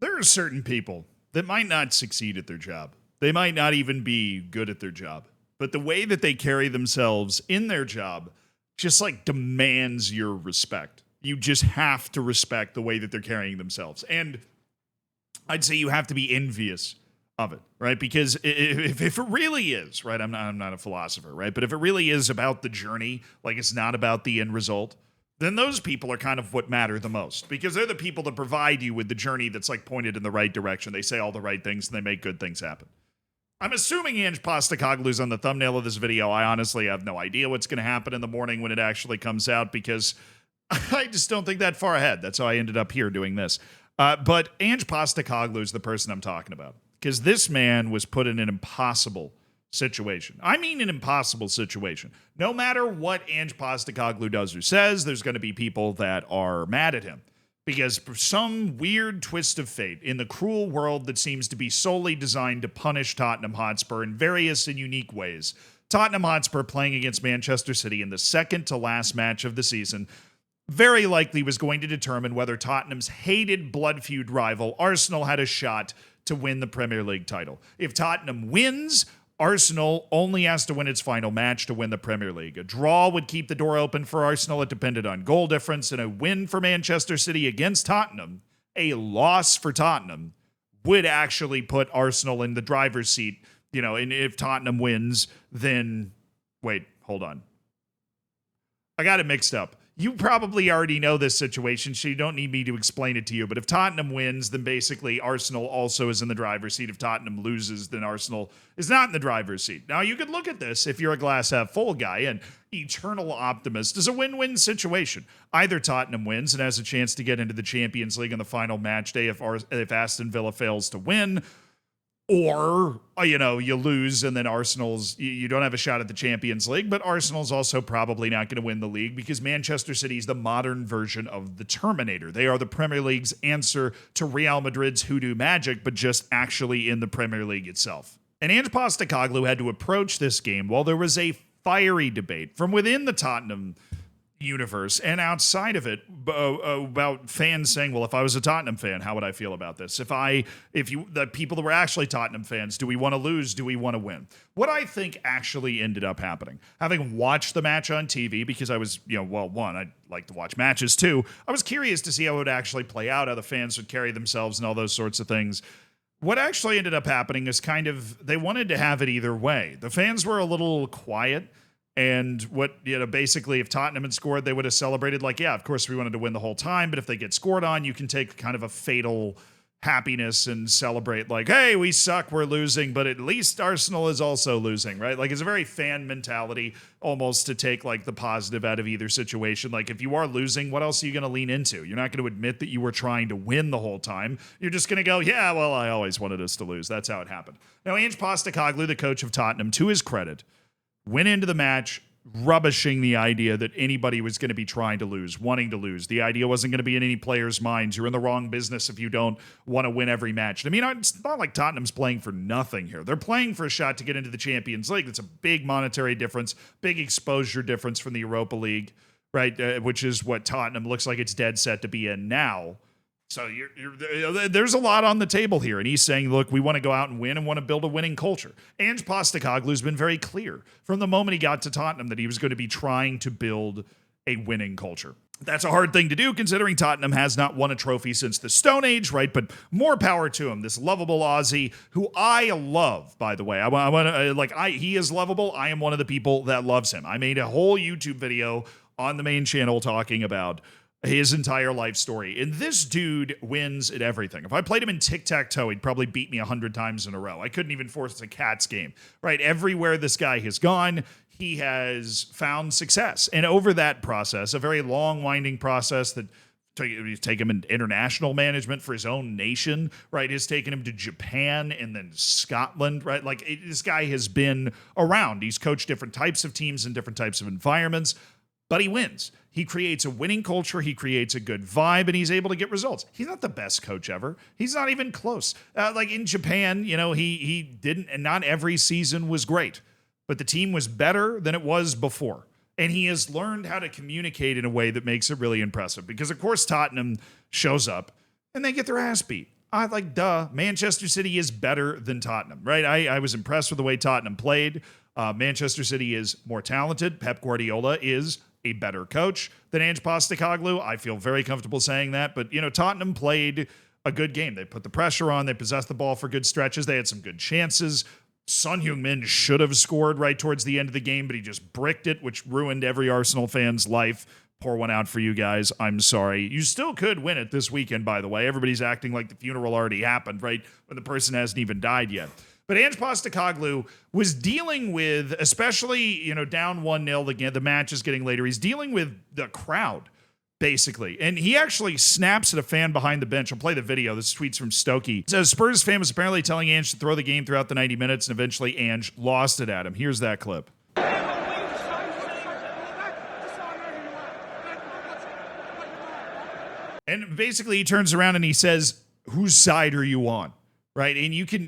There are certain people that might not succeed at their job. They might not even be good at their job. But the way that they carry themselves in their job just like demands your respect. You just have to respect the way that they're carrying themselves. And I'd say you have to be envious of it, right? Because if it really is, right, I'm not a philosopher, right? But if it really is about the journey, like it's not about the end result, then those people are kind of what matter the most, because they're the people that provide you with the journey that's like pointed in the right direction. They say all the right things and they make good things happen. I'm assuming Ange Postecoglou's on the thumbnail of this video. I honestly have no idea what's going to happen in the morning when it actually comes out, because I just don't think that far ahead. That's how I ended up here doing this. But Ange Postecoglou is the person I'm talking about, because this man was put in an impossible situation. I mean, an impossible situation. No matter what Ange Postecoglou does or says, there's going to be people that are mad at him, because for some weird twist of fate in the cruel world that seems to be solely designed to punish Tottenham Hotspur in various and unique ways, Tottenham Hotspur playing against Manchester City in the second to last match of the season very likely was going to determine whether Tottenham's hated blood feud rival Arsenal had a shot to win the Premier League title. If Tottenham wins, Arsenal only has to win its final match to win the Premier League. A draw would keep the door open for Arsenal. It depended on goal difference, and a win for Manchester City against Tottenham, a loss for Tottenham, would actually put Arsenal in the driver's seat. You know, and if Tottenham wins, then wait, hold on. I got it mixed up. You probably already know this situation, so you don't need me to explain it to you. But if Tottenham wins, then basically Arsenal also is in the driver's seat. If Tottenham loses, then Arsenal is not in the driver's seat. Now, you could look at this if you're a glass half full guy and eternal optimist as a win-win situation. Either Tottenham wins and has a chance to get into the Champions League on the final match day if Aston Villa fails to win, or, you know, you lose and then you don't have a shot at the Champions League, but Arsenal's also probably not going to win the league, because Manchester City is the modern version of the Terminator. They are the Premier League's answer to Real Madrid's hoodoo magic, but just actually in the Premier League itself. And Ange Postecoglou had to approach this game while there was a fiery debate from within the Tottenham universe and outside of it about fans saying, well, if I was a Tottenham fan, how would I feel about this? The people that were actually Tottenham fans, do we want to lose? Do we want to win? What I think actually ended up happening, having watched the match on TV, because I was, one, I like to watch matches too. I was curious to see how it would actually play out, how the fans would carry themselves and all those sorts of things. What actually ended up happening is they wanted to have it either way. The fans were a little quiet. And basically, if Tottenham had scored, they would have celebrated like, yeah, of course we wanted to win the whole time. But if they get scored on, you can take kind of a fatal happiness and celebrate like, hey, we suck, we're losing, but at least Arsenal is also losing, right? Like, it's a very fan mentality almost to take like the positive out of either situation. Like, if you are losing, what else are you going to lean into? You're not going to admit that you were trying to win the whole time. You're just going to go, yeah, well, I always wanted us to lose. That's how it happened. Now, Ange Postecoglou, the coach of Tottenham, to his credit, went into the match rubbishing the idea that anybody was going to be trying to lose, wanting to lose. The idea wasn't going to be in any players' minds. You're in the wrong business if you don't want to win every match. I mean, it's not like Tottenham's playing for nothing here. They're playing for a shot to get into the Champions League. That's a big monetary difference, big exposure difference from the Europa League, right? Which is what Tottenham looks like it's dead set to be in now. So there's a lot on the table here. And he's saying, look, we want to go out and win and want to build a winning culture. Ange Postecoglou's been very clear from the moment he got to Tottenham that he was going to be trying to build a winning culture. That's a hard thing to do, considering Tottenham has not won a trophy since the Stone Age, right? But more power to him, this lovable Aussie, who I love, by the way. He is lovable. I am one of the people that loves him. I made a whole YouTube video on the main channel talking about his entire life story. And this dude wins at everything. If I played him in tic-tac-toe, he'd probably beat me 100 times in a row. I couldn't even force a Cats game, right? Everywhere this guy has gone, he has found success. And over that process, a very long, winding process that take him in international management for his own nation, right? Has taken him to Japan and then Scotland, right? This guy has been around. He's coached different types of teams in different types of environments, but he wins. He creates a winning culture. He creates a good vibe, and he's able to get results. He's not the best coach ever. He's not even close. In Japan, he didn't, and not every season was great, but the team was better than it was before. And he has learned how to communicate in a way that makes it really impressive, because of course Tottenham shows up and they get their ass beat. Manchester City is better than Tottenham, right? I was impressed with the way Tottenham played. Manchester City is more talented. Pep Guardiola is a better coach than Ange Postecoglou. I feel very comfortable saying that. But, Tottenham played a good game. They put the pressure on. They possessed the ball for good stretches. They had some good chances. Son Heung-min should have scored right towards the end of the game, but he just bricked it, which ruined every Arsenal fan's life. Pour one out for you guys. I'm sorry. You still could win it this weekend, by the way. Everybody's acting like the funeral already happened, right? When the person hasn't even died yet. But Ange Postecoglou was dealing with, especially, down 1-0, the match is getting later. He's dealing with the crowd, basically. And he actually snaps at a fan behind the bench. I'll play the video. This tweet's from Stokey. It says, Spurs fan was apparently telling Ange to throw the game throughout the 90 minutes, and eventually Ange lost it at him. Here's that clip. And basically he turns around and he says, whose side are you on? Right. And you can,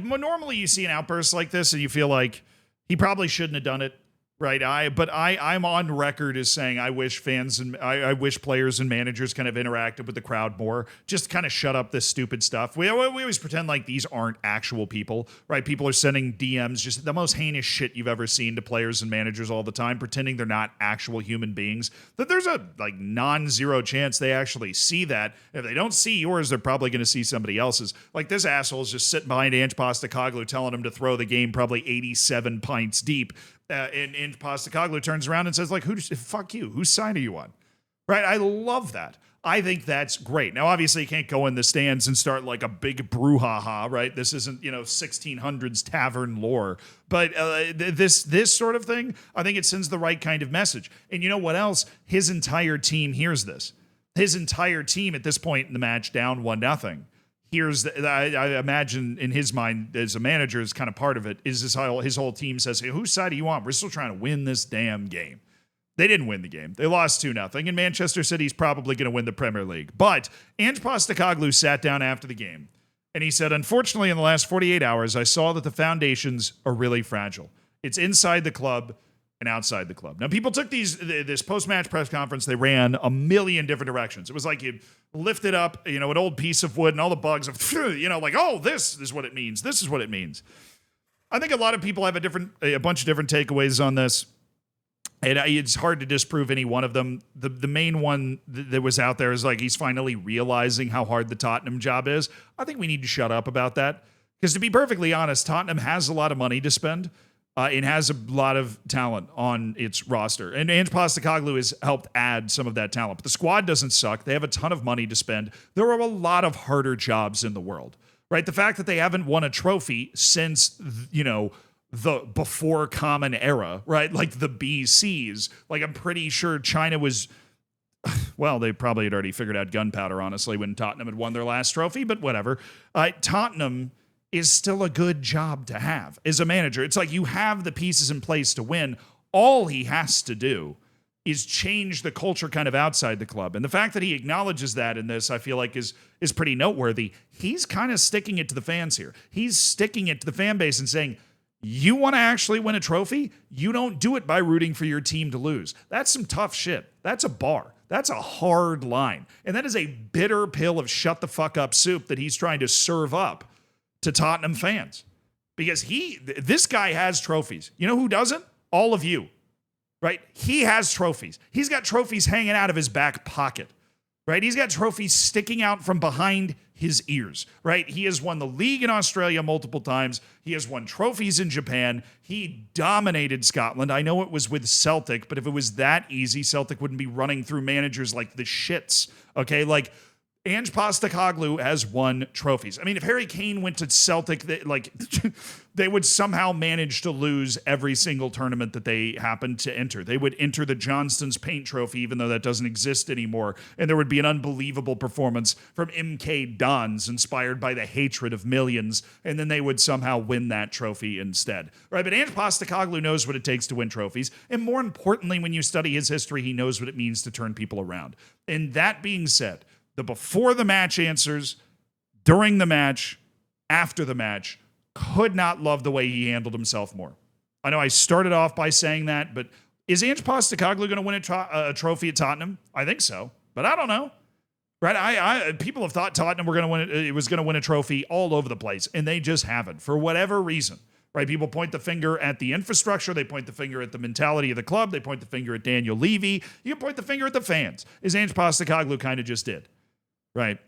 normally you see an outburst like this and you feel like he probably shouldn't have done it. Right. I'm on record as saying I wish fans and I wish players and managers kind of interacted with the crowd more. Just kind of shut up this stupid stuff. We always pretend like these aren't actual people. Right. People are sending DMs, just the most heinous shit you've ever seen to players and managers all the time, pretending they're not actual human beings. That there's a non-zero chance they actually see that. If they don't see yours, they're probably going to see somebody else's. Like this asshole's just sitting behind Ange Postecoglou telling him to throw the game probably 87 pints deep. And Postecoglou turns around and says, fuck you. Whose side are you on? Right? I love that. I think that's great. Now, obviously, you can't go in the stands and start like a big brouhaha, right? This isn't, 1600s tavern lore. But this sort of thing, I think it sends the right kind of message. And you know what else? His entire team hears this. His entire team at this point in the match down 1-0. I imagine in his mind as a manager is kind of part of it is his whole team says, hey, whose side are you on? We're still trying to win this damn game. They didn't win the game. They lost 2-0, and Manchester City's probably going to win the Premier League. But Ange Postecoglou sat down after the game, and he said, unfortunately, in the last 48 hours, I saw that the foundations are really fragile. It's inside the club and outside the club. Now, people took this post-match press conference, they ran a million different directions. It was like you lifted up, an old piece of wood and all the bugs of, oh, this is what it means. This is what it means. I think a lot of people have a bunch of different takeaways on this. And it's hard to disprove any one of them. The main one that was out there is he's finally realizing how hard the Tottenham job is. I think we need to shut up about that. Because to be perfectly honest, Tottenham has a lot of money to spend. It has a lot of talent on its roster. And Ange Postecoglou has helped add some of that talent. But the squad doesn't suck. They have a ton of money to spend. There are a lot of harder jobs in the world, right? The fact that they haven't won a trophy since, the before common era, right? Like the BCs. I'm pretty sure China was... Well, they probably had already figured out gunpowder, honestly, when Tottenham had won their last trophy, but whatever. Tottenham is still a good job to have as a manager. It's like you have the pieces in place to win. All he has to do is change the culture kind of outside the club. And the fact that he acknowledges that in this, I feel like is pretty noteworthy. He's kind of sticking it to the fans here. He's sticking it to the fan base and saying, you want to actually win a trophy? You don't do it by rooting for your team to lose. That's some tough shit. That's a bar. That's a hard line. And that is a bitter pill of shut the fuck up soup that he's trying to serve up to Tottenham fans, because this guy has trophies. You know who doesn't? All of you, right? He has trophies. He's got trophies hanging out of his back pocket, right? He's got trophies sticking out from behind his ears, right? He has won the league in Australia multiple times. He has won trophies in Japan. He dominated Scotland. I know it was with Celtic, but if it was that easy, Celtic wouldn't be running through managers like the shits, okay? Ange Postecoglou has won trophies. I mean, if Harry Kane went to Celtic, they would somehow manage to lose every single tournament that they happened to enter. They would enter the Johnston's Paint Trophy, even though that doesn't exist anymore. And there would be an unbelievable performance from MK Dons, inspired by the hatred of millions. And then they would somehow win that trophy instead. Right? But Ange Postecoglou knows what it takes to win trophies. And more importantly, when you study his history, he knows what it means to turn people around. And that being said, the before the match answers, during the match, after the match, could not love the way he handled himself more. I know I started off by saying that, but is Ange Postecoglou going to win a trophy at Tottenham? I think so, but I don't know. Right? People have thought Tottenham were going to win. It was going to win a trophy all over the place, and they just haven't for whatever reason. Right? People point the finger at the infrastructure. They point the finger at the mentality of the club. They point the finger at Daniel Levy. You can point the finger at the fans, as Ange Postecoglou kind of just did. Right?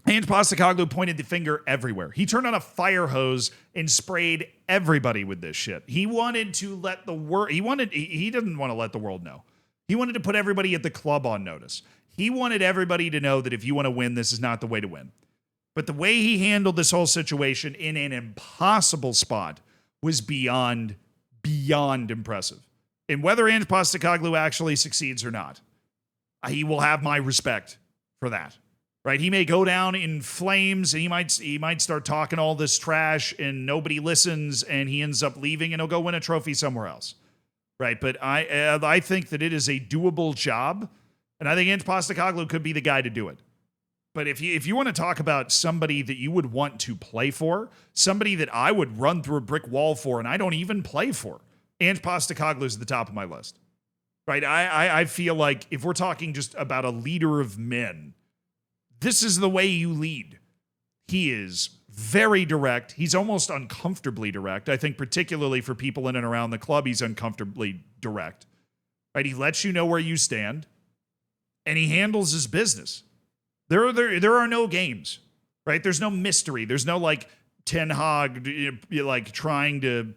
Ange Postecoglou pointed the finger everywhere. He turned on a fire hose and sprayed everybody with this shit. He wanted to let the world. He didn't want to let the world know. He wanted to put everybody at the club on notice. He wanted everybody to know that if you want to win, this is not the way to win. But the way he handled this whole situation in an impossible spot was beyond impressive. And whether Ange Postecoglou actually succeeds or not, he will have my respect for that. Right? He may go down in flames, and he might start talking all this trash, and nobody listens, and he ends up leaving, and he'll go win a trophy somewhere else. Right? But I think that it is a doable job, and I think Ange Postecoglou could be the guy to do it. But if you want to talk about somebody that you would want to play for, somebody that I would run through a brick wall for, and I don't even play for, Ange Postecoglou is at the top of my list. Right? I feel like if we're talking just about a leader of men, this is the way you lead. He is very direct. He's almost uncomfortably direct. I think particularly for people in and around the club, he's uncomfortably direct. Right? He lets you know where you stand, and he handles his business. There are no games, right? There's no mystery. There's no like Ten Hag like trying to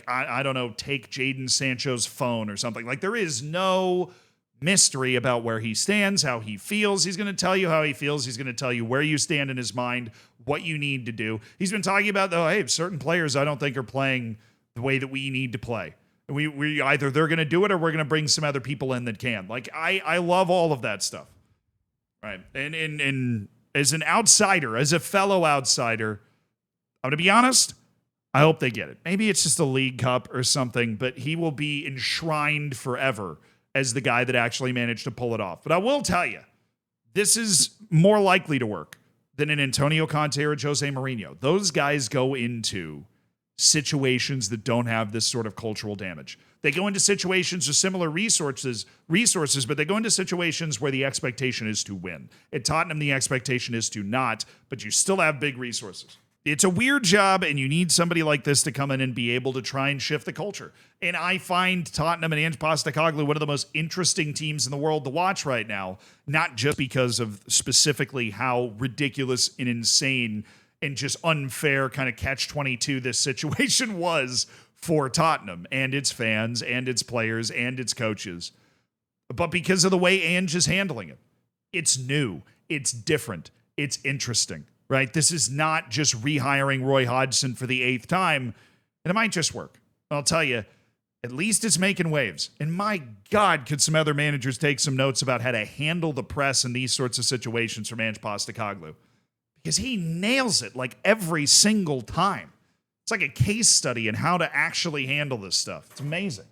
I don't know, take Jadon Sancho's phone or something. Like there is no mystery about where he stands, how he feels. He's going to tell you how he feels. He's going to tell you where you stand in his mind, what you need to do. He's been talking about, though, hey, certain players I don't think are playing the way that we need to play. We either they're going to do it or we're going to bring some other people in that can. Like I love all of that stuff. Right. And as an outsider, as a fellow outsider, I'm going to be honest, I hope they get it. Maybe it's just a League Cup or something, but he will be enshrined forever as the guy that actually managed to pull it off. But I will tell you, this is more likely to work than an Antonio Conte or Jose Mourinho. Those guys go into situations that don't have this sort of cultural damage. They go into situations with similar resources, but they go into situations where the expectation is to win. At Tottenham, the expectation is to not, but you still have big resources. It's a weird job, and you need somebody like this to come in and be able to try and shift the culture. And I find Tottenham and Ange Postecoglou one of the most interesting teams in the world to watch right now, not just because of specifically how ridiculous and insane and just unfair kind of catch-22 this situation was for Tottenham and its fans and its players and its coaches, but because of the way Ange is handling it. It's new, it's different, it's interesting, right? This is not just rehiring Roy Hodgson for the 8th time, and it might just work. I'll tell you, at least it's making waves. And my God, could some other managers take some notes about how to handle the press in these sorts of situations from Ange Postecoglou? Because he nails it like every single time. It's like a case study in how to actually handle this stuff. It's amazing.